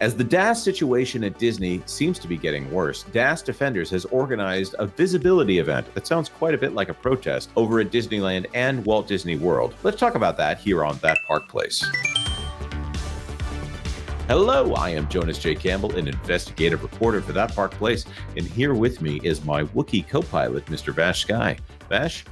As the DAS situation at Disney seems to be getting worse, DAS Defenders has organized a visibility event that sounds quite a bit like a protest over at Disneyland and Walt Disney World. Let's talk about that here on That Park Place. Hello, I am Jonas J. Campbell, an investigative reporter for That Park Place, and here with me is my Wookiee co-pilot, Mr. VashSky. Vash?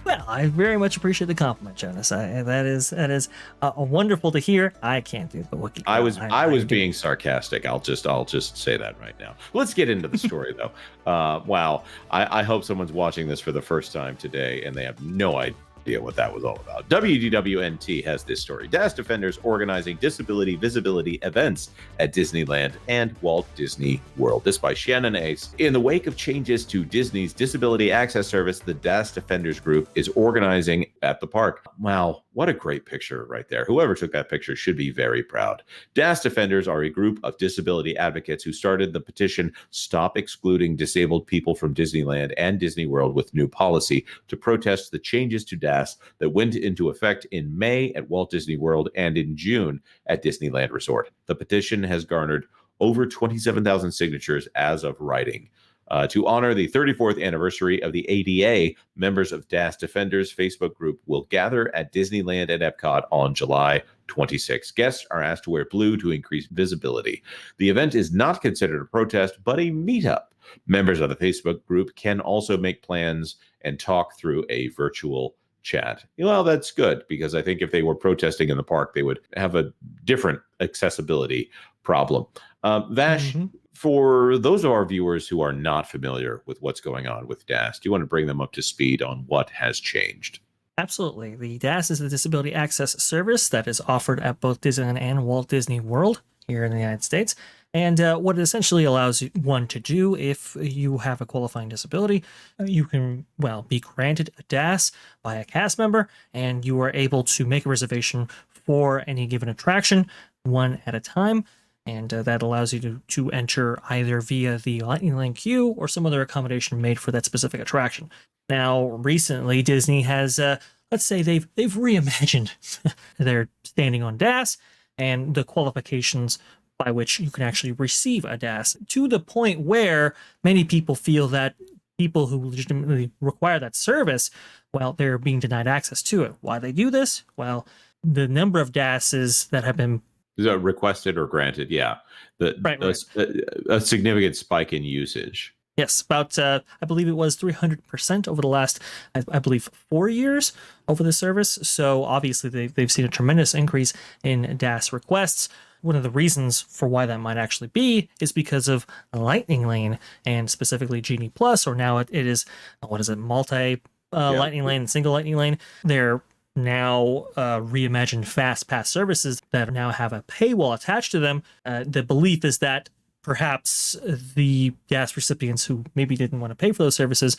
Well, I very much appreciate the compliment, Jonas. That is wonderful to hear. I can't do the Wookiee. I was being sarcastic. I'll just say that right now. Let's get into the story, though. Wow, I hope someone's watching this for the first time today, and they have no idea what that was all about. WDWNT has this story. DAS Defenders organizing disability visibility events at Disneyland and Walt Disney World. This by Shannon Ace. In the wake of changes to Disney's Disability Access Service, the DAS Defenders group is organizing at the park. Wow, what a great picture right there. Whoever took that picture should be very proud. DAS Defenders are a group of disability advocates who started the petition Stop Excluding Disabled People from Disneyland and Disney World with New Policy to protest the changes to DAS that went into effect in May at Walt Disney World and in June at Disneyland Resort. The petition has garnered over 27,000 signatures as of writing. To honor the 34th anniversary of the ADA, members of DAS Defenders Facebook group will gather at Disneyland and EPCOT on July 26. Guests are asked to wear blue to increase visibility. The event is not considered a protest, but a meetup. Members of the Facebook group can also make plans and talk through a virtual chat. Well, that's good, because I think if they were protesting in the park, they would have a different accessibility problem. Vash, for those of our viewers who are not familiar with what's going on with DAS, do you want to bring them up to speed on what has changed? Absolutely. The DAS is the Disability Access Service that is offered at both Disneyland and Walt Disney World here in the United States. And what it essentially allows one to do, if you have a qualifying disability, you can, be granted a DAS by a cast member, and you are able to make a reservation for any given attraction, one at a time. And that allows you to enter either via the Lightning Lane queue or some other accommodation made for that specific attraction. Now, recently, Disney has, let's say they've reimagined their standing on DAS and the qualifications by which you can actually receive a DAS, to the point where many people feel that people who legitimately require that service, they're being denied access to it. Why they do this? Well, the number of DASs that have been requested or granted, a significant spike in usage. Yes, about, I believe it was 300% over the last, I believe, 4 years over the service. So obviously they've seen a tremendous increase in DAS requests. One of the reasons for why that might actually be is because of Lightning Lane, and specifically Genie Plus, or now it is, multi Lightning Lane and single Lightning Lane. They're now reimagined Fast Pass services that now have a paywall attached to them. The belief is that perhaps the DAS recipients who maybe didn't want to pay for those services,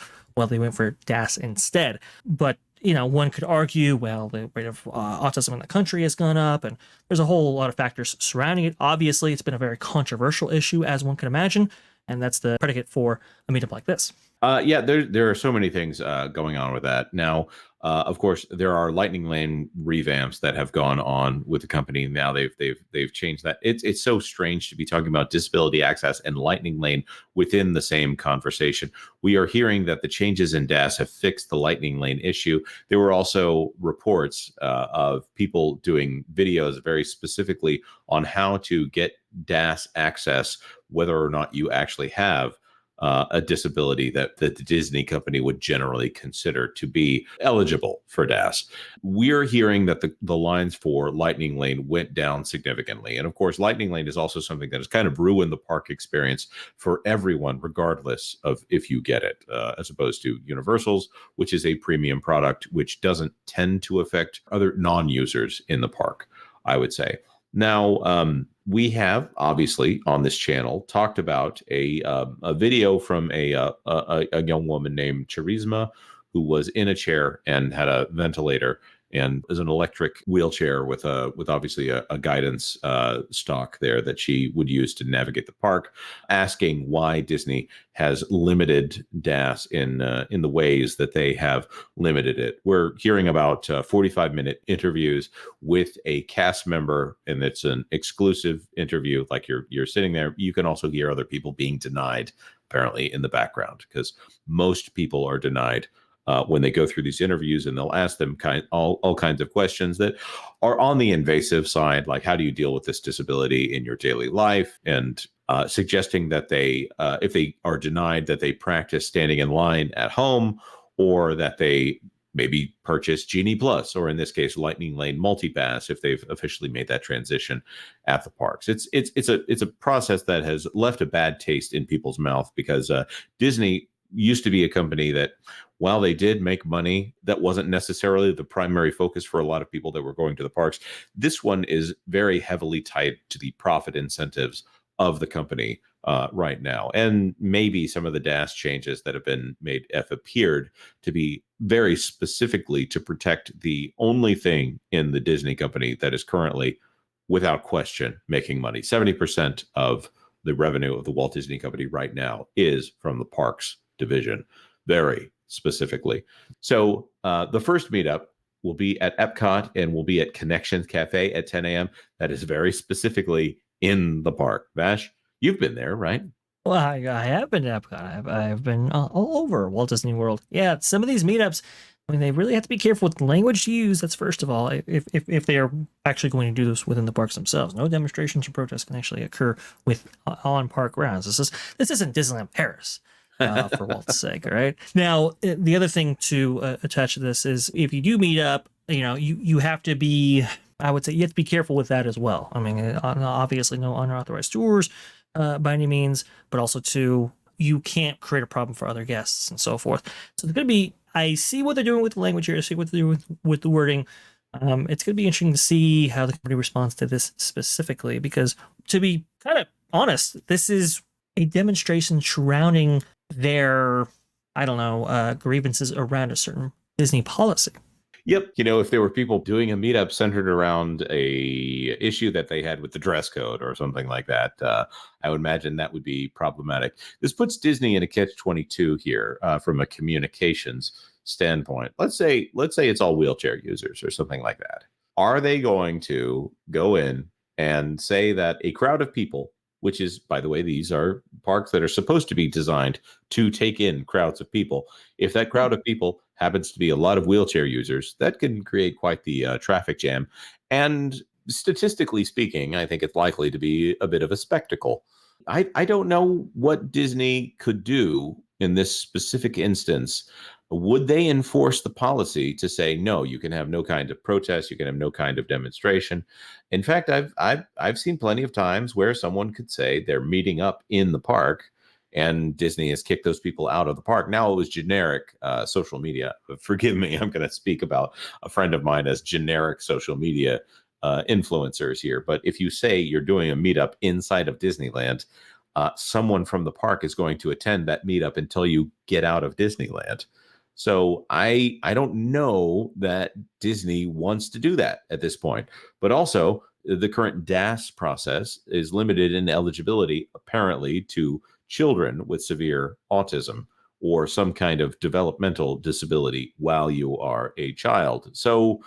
they went for DAS instead. But one could argue, the rate of autism in the country has gone up, and there's a whole lot of factors surrounding it. Obviously, it's been a very controversial issue, as one can imagine, and that's the predicate for a meetup like this. There are so many things going on with that. Now, of course, there are Lightning Lane revamps that have gone on with the company. Now they've changed that. It's so strange to be talking about disability access and Lightning Lane within the same conversation. We are hearing that the changes in DAS have fixed the Lightning Lane issue. There were also reports of people doing videos very specifically on how to get DAS access, whether or not you actually have a disability that the Disney company would generally consider to be eligible for DAS. We're hearing that the lines for Lightning Lane went down significantly. And of course, Lightning Lane is also something that has kind of ruined the park experience for everyone, regardless of if you get it, as opposed to Universal's, which is a premium product, which doesn't tend to affect other non-users in the park, I would say. Now, we have obviously on this channel talked about a video from a young woman named Charisma, who was in a chair and had a ventilator and is an electric wheelchair with obviously a guidance stalk there that she would use to navigate the park, asking why Disney has limited DAS in the ways that they have limited it. We're hearing about 45-minute interviews with a cast member, and it's an exclusive interview. Like you're sitting there, you can also hear other people being denied apparently in the background, because most people are denied when they go through these interviews, and they'll ask them all kinds of questions that are on the invasive side, like how do you deal with this disability in your daily life, and suggesting that they, if they are denied, that they practice standing in line at home, or that they maybe purchase Genie Plus, or in this case, Lightning Lane Multipass, if they've officially made that transition at the parks. It's a process that has left a bad taste in people's mouth, because Disney used to be a company that, while they did make money, that wasn't necessarily the primary focus for a lot of people that were going to the parks. This one is very heavily tied to the profit incentives of the company right now. And maybe some of the DAS changes that have been made have appeared to be very specifically to protect the only thing in the Disney company that is currently, without question, making money. 70% of the revenue of the Walt Disney Company right now is from the parks division, very specifically. So the first meetup will be at Epcot, and will be at Connections Cafe at 10 a.m. That is very specifically in the park. Vash, you've been there, right? Well, I have been to Epcot. I've been all over Walt Disney World. Yeah, some of these meetups, I mean, they really have to be careful with the language to use. That's first of all, if they are actually going to do this within the parks themselves. No demonstrations or protests can actually occur with on park grounds. This isn't Disneyland Paris. For Walt's sake, all right? Now, the other thing to attach to this is, if you do meet up, you have to be, I would say, you have to be careful with that as well. I mean, obviously no unauthorized tours by any means, but also too, you can't create a problem for other guests and so forth. So there's going to be, I see what they're doing with the language here, I see what they're doing with the wording. It's going to be interesting to see how the company responds to this specifically, because, to be kind of honest, this is a demonstration surrounding their, I don't know, grievances around a certain Disney policy. Yep. If there were people doing a meetup centered around a issue that they had with the dress code or something like that, I would imagine that would be problematic. This puts Disney in a catch-22 here from a communications standpoint. Let's say it's all wheelchair users or something like that. Are they going to go in and say that a crowd of people, which is, by the way, these are parks that are supposed to be designed to take in crowds of people. If that crowd of people happens to be a lot of wheelchair users, that can create quite the traffic jam. And statistically speaking, I think it's likely to be a bit of a spectacle. I don't know what Disney could do in this specific instance. Would they enforce the policy to say, no, you can have no kind of protest, you can have no kind of demonstration? In fact, I've seen plenty of times where someone could say they're meeting up in the park, and Disney has kicked those people out of the park. Now, it was generic social media. Forgive me, I'm going to speak about a friend of mine as generic social media influencers here. But if you say you're doing a meetup inside of Disneyland, someone from the park is going to attend that meetup until you get out of Disneyland. So I don't know that Disney wants to do that at this point. But also, the current DAS process is limited in eligibility, apparently, to children with severe autism or some kind of developmental disability while you are a child. So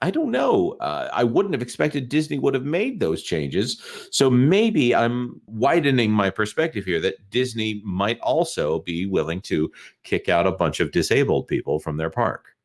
I don't know. I wouldn't have expected Disney would have made those changes. So maybe I'm widening my perspective here, that Disney might also be willing to kick out a bunch of disabled people from their park.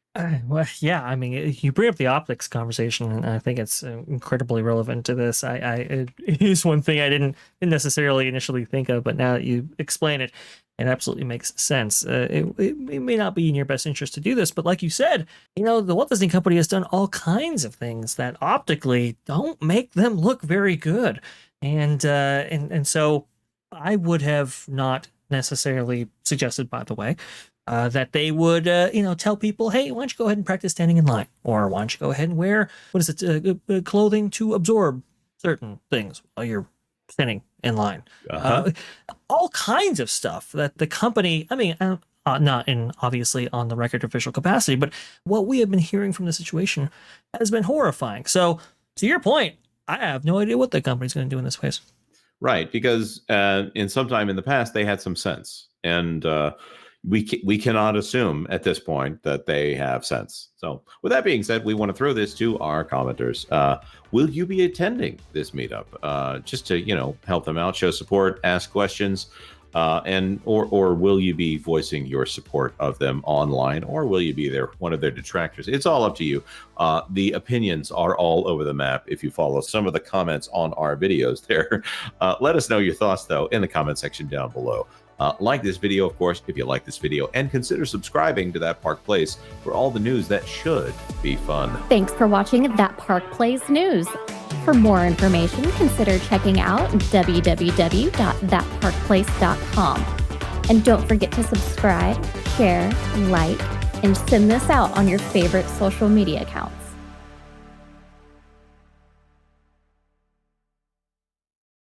Well, yeah, I mean, you bring up the optics conversation, and I think it's incredibly relevant to this. It is one thing I didn't necessarily initially think of, but now that you explain it, it absolutely makes sense. It may not be in your best interest to do this, but like you said, the Walt Disney Company has done all kinds of things that optically don't make them look very good, and so I would have not necessarily suggested, by the way, that they would, tell people, hey, why don't you go ahead and practice standing in line? Or why don't you go ahead and wear, clothing to absorb certain things while you're standing in line? Uh-huh. All kinds of stuff that the company, I mean, not in obviously on the record official capacity, but what we have been hearing from the situation has been horrifying. So to your point, I have no idea what the company's going to do in this case. Right, because in some time in the past they had some sense, and we cannot assume at this point that they have sense. So, with that being said, we want to throw this to our commenters. Will you be attending this meetup? Just to help them out, show support, ask questions, or will you be voicing your support of them online, or will you be one of their detractors? It's all up to you. The opinions are all over the map. If you follow some of the comments on our videos there, let us know your thoughts though in the comment section down below. Like this video, of course, if you like this video, and consider subscribing to That Park Place for all the news that should be fun. Thanks for watching That Park Place News. For more information, consider checking out www.thatparkplace.com. And don't forget to subscribe, share, like, and send this out on your favorite social media accounts.